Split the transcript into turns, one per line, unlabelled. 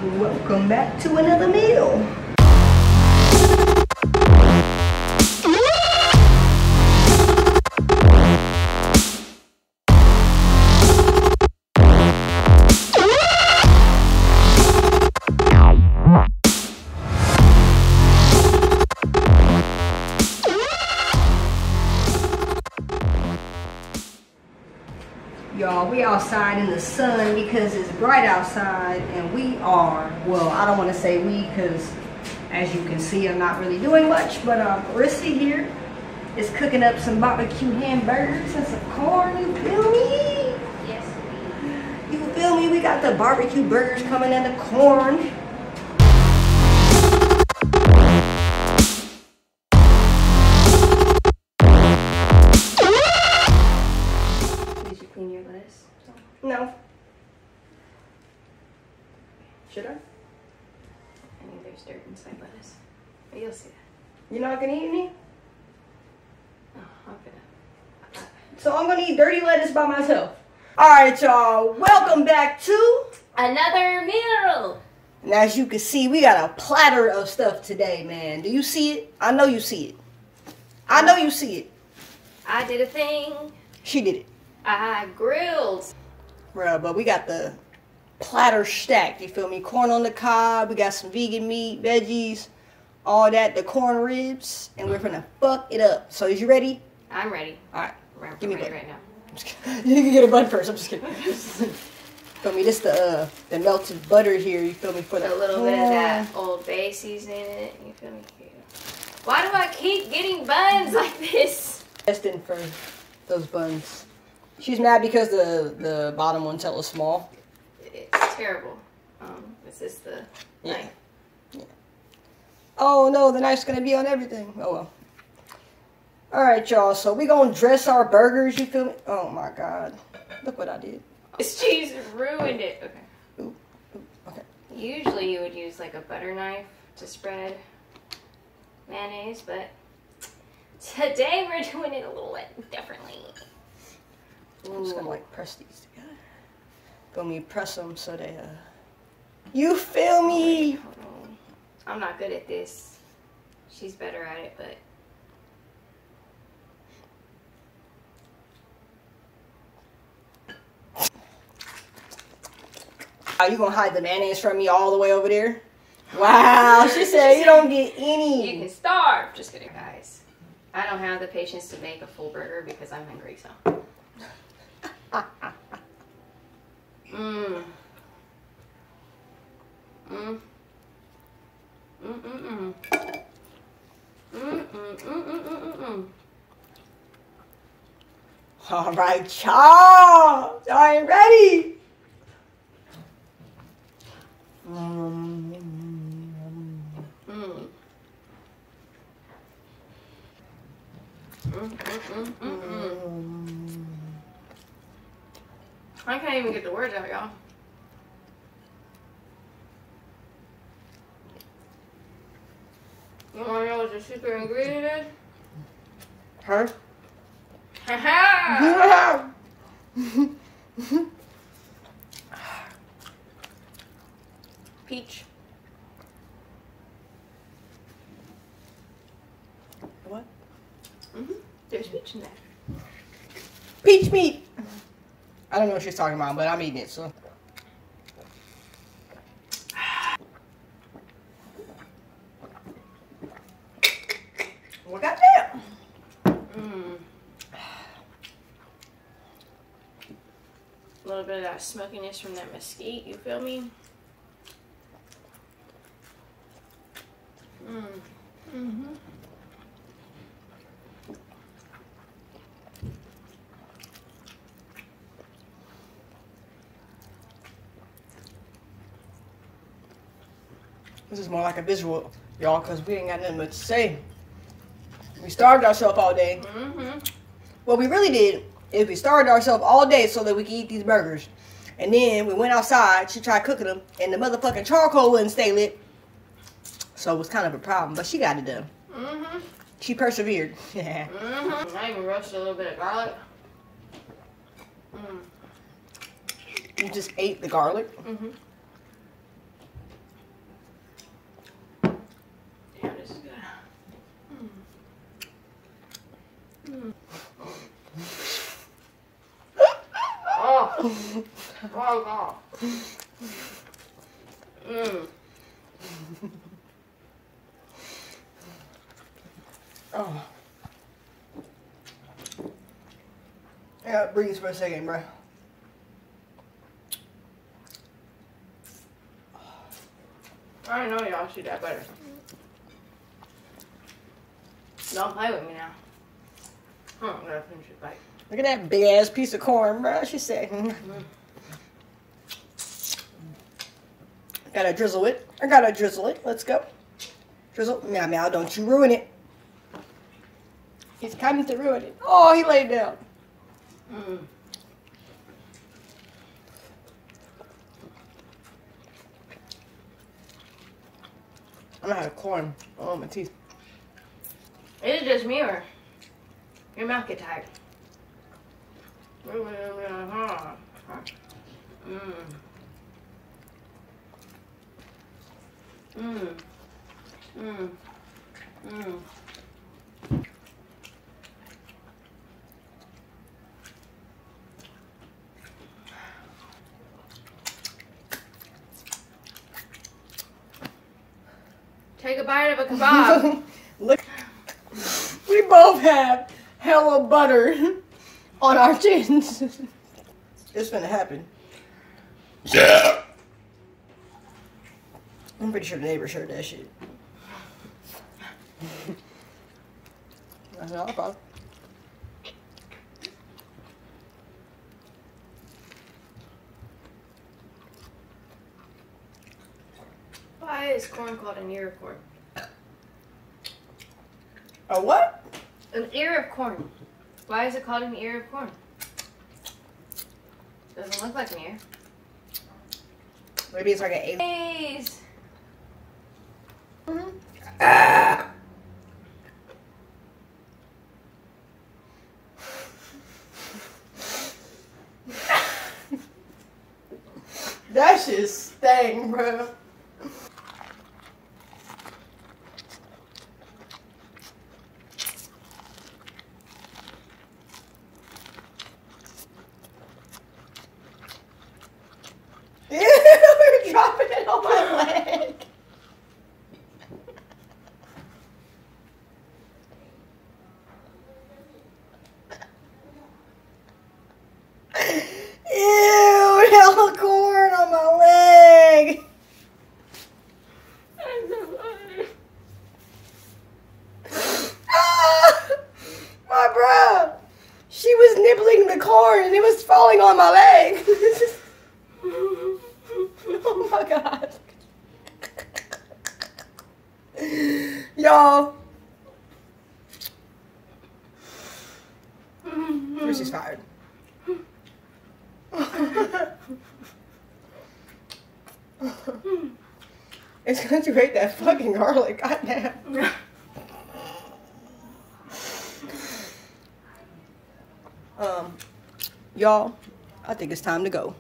Welcome back to another meal. Y'all, we outside in the sun because it's bright outside, and we are, well, I don't want to say we because as you can see I'm not really doing much, but Rissi here is cooking up some barbecue hamburgers and some corn. You feel me?
Yes.
You feel me? We got the barbecue burgers coming and the corn.
Clean your lettuce?
No. Should I?
I mean, there's dirt inside lettuce. But you'll see that.
You're not gonna eat any?
Oh, I'm gonna.
So I'm gonna eat dirty lettuce by myself. Alright, y'all. Welcome back to
Another meal!
And as you can see, we got a platter of stuff today, man. Do you see it? I know you see it. I know you see it.
I did a thing.
She did it.
I grilled.
Bruh, but we got the platter stacked, you feel me? Corn on the cob, we got some vegan meat, veggies, all that, the corn ribs, and we're gonna fuck it up. So is you ready?
I'm ready.
Alright,
I'm
give me
ready
bun.
right now.
I'm just kidding. You can get a bun first, I'm just kidding. Feel me, this the melted butter here, you feel me? For
With a little bit of that Old Bay seasoning in it. You feel me? Why do I keep getting buns like this?
Destined for those buns. She's mad because the bottom one's hella small.
It's terrible. Is this the knife?
Yeah. Oh no, the knife's gonna be on everything. Oh well. Alright, y'all, so we gonna dress our burgers, you feel me? Oh my god. Look what I did.
This cheese ruined it. Okay.
Ooh, okay.
Usually you would use like a butter knife to spread mayonnaise, but today we're doing it a little bit differently.
I'm just gonna like press these together. Feel me? Press them so they you feel me?
Hold on. I'm not good at this. She's better at it, but
Are you gonna hide the mayonnaise from me all the way over there? Wow, she said you don't get any.
you can starve. Just kidding, guys. I don't have the patience to make a full burger because I'm hungry, so. Mmm. Mmm. Mmm. Mmm.
All right, y'all. Y'all ain't ready.
I can't even get the words out, y'all. You wanna know what the secret ingredient is?
Her?
Haha! Peach.
What?
There's peach in there.
Peach meat. I don't know what she's talking about, but I'm eating it, so. Well, goddamn.
A little bit of that smokiness from that mesquite, you feel me?
This is more like a visual, y'all, because we ain't got nothing much to say. We starved ourselves all day. What we really did is we starved ourselves all day so that we could eat these burgers. And then we went outside, she tried cooking them, and the motherfucking charcoal wouldn't stay lit. So it was kind of a problem, but she got it done. She persevered. Yeah.
I even roasted a little bit of garlic.
You just ate the garlic.
Oh God.
Oh. I gotta breathe for a second, bro.
I know y'all should that better. Don't play with me now. I'm gonna finish it bite.
Look at that big ass piece of corn, bro. She said. Gotta drizzle it. I gotta drizzle it. Let's go. Drizzle. Meow meow, don't you ruin it. He's coming to ruin it. Oh, he laid down. I'm gonna have corn on my teeth.
Is it just me or your mouth get tired? Take a bite of a kebab.
Look, we both have hella butter on our chins. It's gonna happen. Yeah. I'm pretty sure the neighbors heard that shit. That's not a problem.
Why is corn called an ear of corn?
A what?
An ear of corn. Why is it called an ear of corn? Doesn't look like an ear.
Maybe it's like an
A's.
That shit stank, bro. You're dropping it on my leg. Ew, hella corn on my leg. Ah, my bro. She was nibbling the corn and it was falling on my leg. Oh my God. Y'all. Rissi's fired. It's because you ate that fucking garlic. Goddamn. Y'all, I think it's time to go.